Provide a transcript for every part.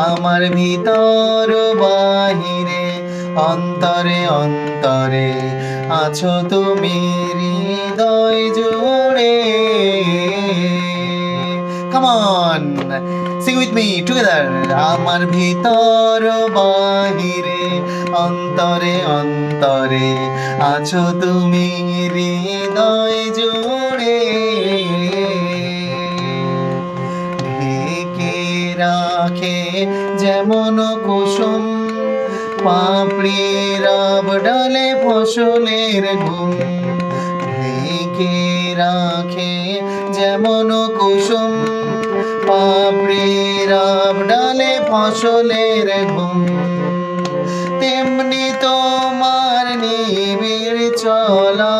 আমার ভিতর বাহিরে অন্তরে অন্তরে আছো তুমি হৃদয় জুড়ে। Come on, sing with me together. আমার ভিতর বাহিরে অন্তরে অন্তরে আছো তুমি হৃদয় জুড়ে। ঢেকে রাখে যেমন কুসুম পাপড়ির ডালে ফসলের ঘুম। ঢেকে রাখে যেমন কুসুম পাপড়ির ডালে ফসলের ঘুম। তেমনি তোমার নিবিড় চলা,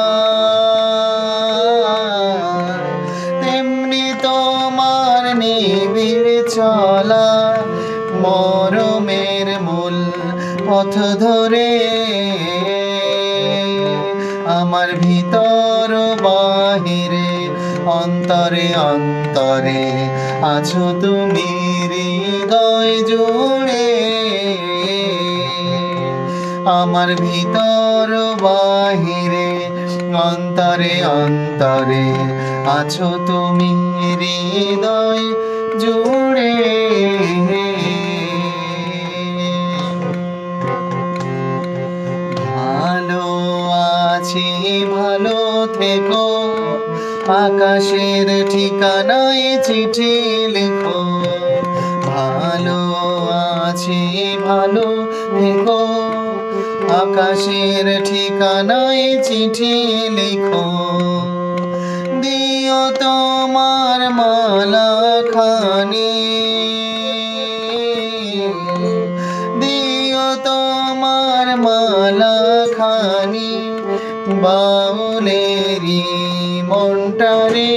তেমনি তোমার নিবিড় চলা মরমের মূল পথ ধরে। আমার ভিতর বাহিরে অন্তরে অন্তরে আছো তুমি হৃদয় জুড়ে। আমার ভিতর বাহিরে অন্তরে অন্তরে আছো তুমি হৃদয় জুড়ে। ভালো আছি ভালো থেকো, আকাশের ঠিকানায় চিঠি লেখো। ভালো আছি ভালো থেকো, আকাশের ঠিকানায় চিঠি লেখো। দিও তোমার মালা খানি, দিও তোমার মালা খানি বাউলেরি মনটারে।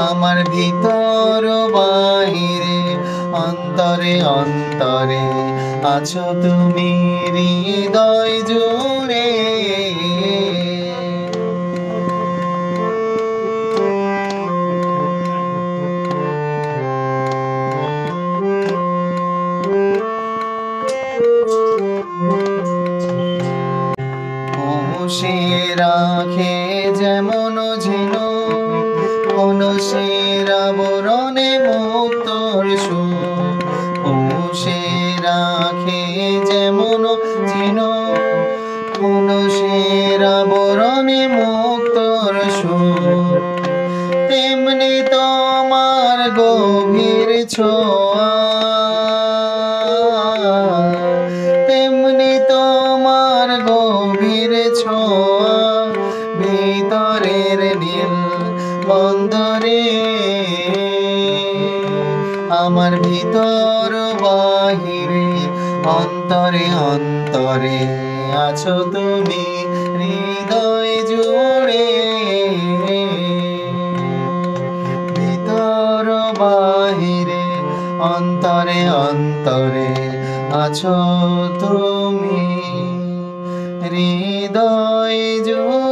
আমার ভিতর বাহিরে অন্তরে অন্তরে আছো তুমি হৃদয় জুড়ে। সে রাখে যেমন ঝিনুক কলসের আবরণে মুক্তর সুখ। সে রাখে যেমন ঝিনুক কলসের আবরণে মুক্তর সুখ। তেমনি তোমার গভীর ছোঁয়া, তেমনি তোমার গভীর ছোঁয়া ভিতরের নীল বন্দরে। আমার ভিতর বাহিরে অন্তরে অন্তরে আছো তুমি হৃদয় জুড়ে। ভিতর বাহিরে অন্তরে অন্তরে আছো তুমি হৃদয় জুড়ে।